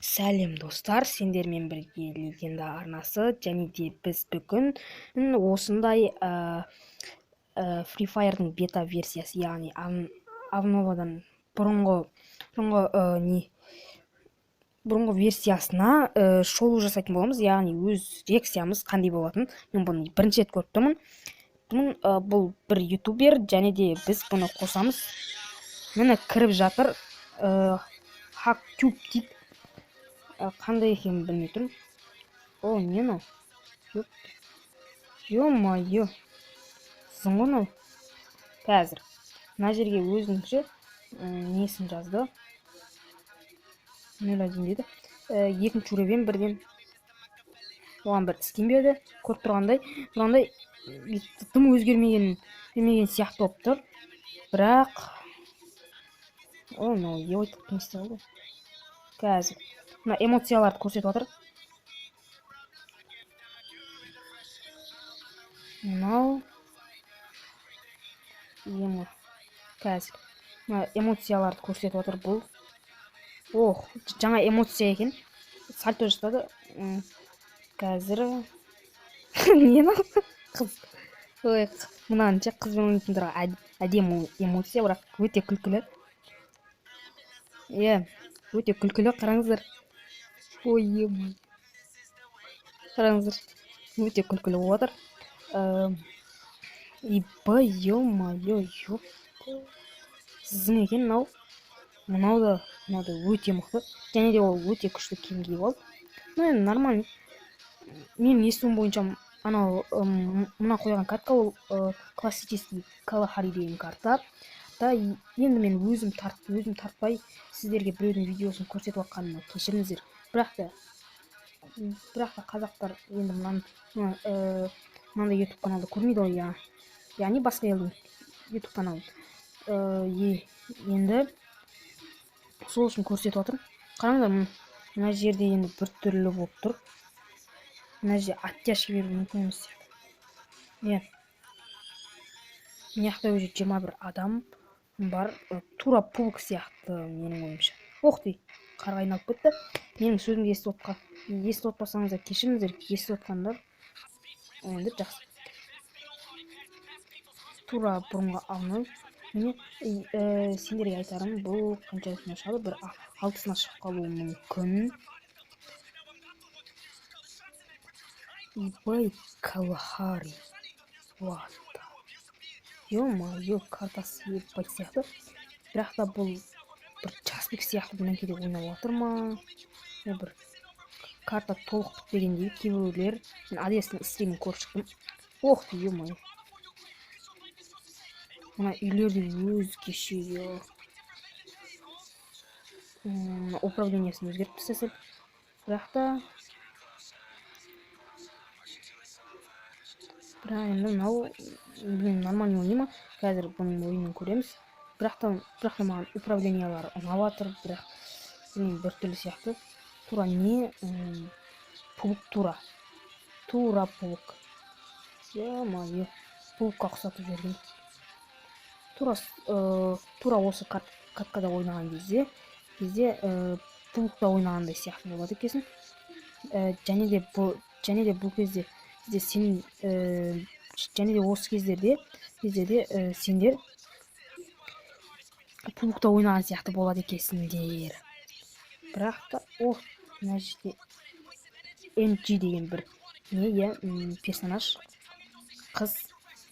Сәлем достар, сендермен бірге легенда арнасы, және де біз бүгін осындай Free Fire'дың бета версиясы, яғни обновадан бұрынғы версиясына шолу жасайтын боламыз, яғни өз реакциямыз қандай болатын. Мен бұны бірінші рет көріп тұрмын. Бұл бір ютубер, және де біз бұны қосамыз. Міне кіріп жатыр, HackTube дейді. Қандай екенін білмей тұрмын. О, не мынау? Ё-моё. Сызым ғой мынау. Қазір мына жерге өзінше несін жазды. 0.1 деді. Екінші уровень бірден. Оған бір скин берді. Көріп тұрғандай, мынандай тым өзгермеген сияқты болып тұр. Бірақ о, мынау еуітіп кемісті ғой. Қазір мына эмоцияларды көрсетіп отыр. Мынау қазір мына эмоцияларды көрсетіп отыр. Бұл жаңа эмоция екен. Сальто жасады. Қазір не мынау? Қыз. Ой, мынанша қызбен ойнайтындар әдемі эмоция, бірақ өте күлкілі. Өте күлкілі, қараңыздар. Ой, ема. Қараңыздар. Өте күлкілі болып отыр. Ё-моё, сызым екен мынау. Мынау да өте мықты. Және де ол өте күшті киім киіп алды. Енді нормально. Менің естуім бойынша мына қойған картка ол классический Калахари деген карта. Енді мен өзім тартпай сіздерге біреудің видеосын көрсетіп отқаныма кешіріңіздер. Бірақ та қазақтар енді мынандай YouTube каналды көрмейді ғой, яғни басқа елдің YouTube каналын. Енді сол үшін көрсетіп отыр. Қараңдар, мына жерде енді бір түрлі болып тұр. Мына жерде оттяжка беру мүмкін емес сияқты. Мына жақта өзі 21 адам бар. Тура пулк сияқты менің ойымша. Оқты, қарға айналып кетті. Менің сөзімді естіп отпасаңыздар кешіріңіздер, естіп отқандар енді жақсы. Тура бұрынғы алынып. Сендерге айтарым, бұл қаншасына шығады, бір 6-сына шығып қалуы мүмкін. eBay Kalahari. Ё-моё, картасы ебай сияқты. Бірақ та бұл бір часпик сияқты бірнәркеде ойнап отыр ма? Бір карта толық бітпегендей кейбіреулер. Мен адресын стримін көріп шықтым. Оқты, ё-моё. Мына үйлерде өзгеше. Управлениясын өзгертіп тастаса. Бірақ та енді мынау нормально ойнай ма? Қазір бұның ойынын көреміз. Бірақ та маған управлениялары ұнап жатыр, бірақ бір түрлі сияқты. Тура не? Пулк тура пулк. Ё-моё, пулкқа ұқсатып жүрген. Тура осы карткада ойнаған кезде пулкта ойнағандай сияқты болады екенсің. Және де бұл кезде осы кездерде сендер пулкта ойнаған сияқты болады екенсіңдер. Бірақ та мына жерде NG деген бір персонаж қыз.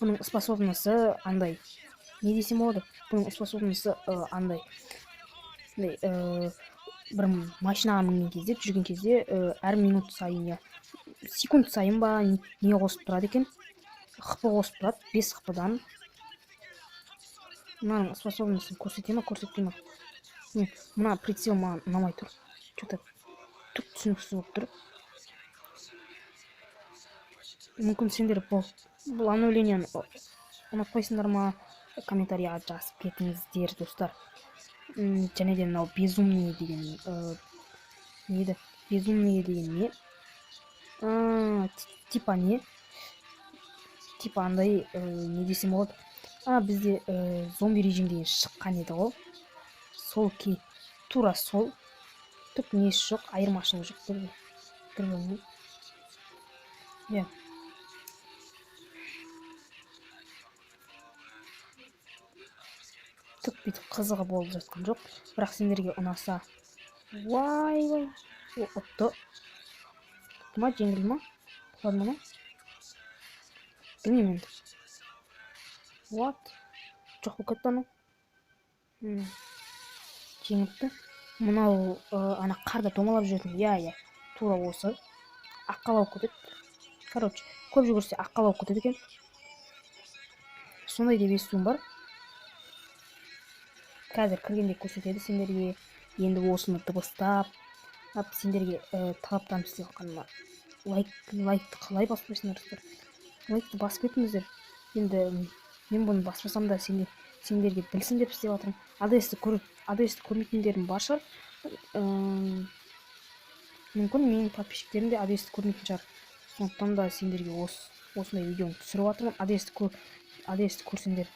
Бұның способності андай, не десем болады? Бұның способності андай, бір машинаға мінген кезде, жүрген кезде әр минут сайын, секунд сайын ба не қосып тұрады екен? Хп қосып тұрады, 5 хп-дан. Мынаның способностін көрсете ма? Мына прицел маған ұнамай тұр. Что-то түк түсініксіз болып тұр. Мүмкін сендер бұл обновленияны ұнатпайсыңдар ма? Комментарияға жазып кетіңіздер, достар. Және де мынау безумный деген не? Типа не? Типа андай, не десем болады? Бізде зомби режим деген шыққан еді ғой. Тура сол түк несі жоқ, айырмашылығы жоқ бір-бірінен. Иә. Түк бүйтіп қызығы болып жатқан жоқ, бірақ сендерге ұнаса. Вай, ұтты ма, жеңілді ма, құлады ма, білмеймін енді. What? Жоқ болып кетті анау. Жеңіпті. Мынау ана қарда домалап жүретін, иә, тура осы аққала болып кетеді. Короче, көп жүгірсе аққала болып кетеді екен. Сондай деп естуім бар. Қазір кіргенде көрсетеді сендерге. Енді осыны дыбыстап, сендерге талаптанып істеп жатқаныма лайкты қалай баспайсыңдар? Лайкты басып кетіңіздер. Енді мен бұны баспасам да сендерге білсін деп істеп жатырмын. АДС-ті көрмейтіндерім бар шығар. Мүмкін менің подписчиктерім де АДС-ті көрмейтін шығар. Сондықтан да сендерге осындай видеоны түсіріп жатырмын. АДС-ті көрсеңдер,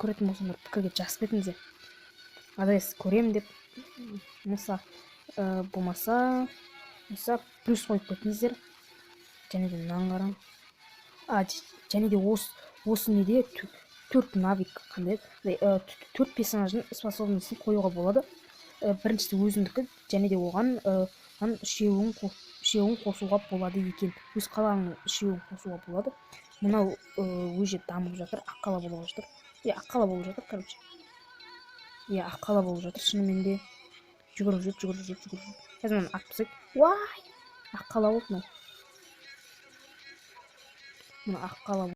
көретін болсаңдар пікірге жазып кетіңіздер. АДС көрем деп болмаса плюс қойып кетіңіздер. Және де мынаны қараң. Және де осы неде 4 навик қандай 4 персонаждың способностьін қоюға болады. Біріншісі өзімдікі, және де оған үшеуін қосуға болады екен. Өз қалаңның үшеуін қосуға болады. Мынау өже дамып жатыр, аққала болып жатыр. Аққала болып жатыр, короче. Аққала болып жатыр, шынымен де. Жүгіріп жүр. Қазір мынаны атпасақ. Вай! Аққала болды мынау. Мына аққала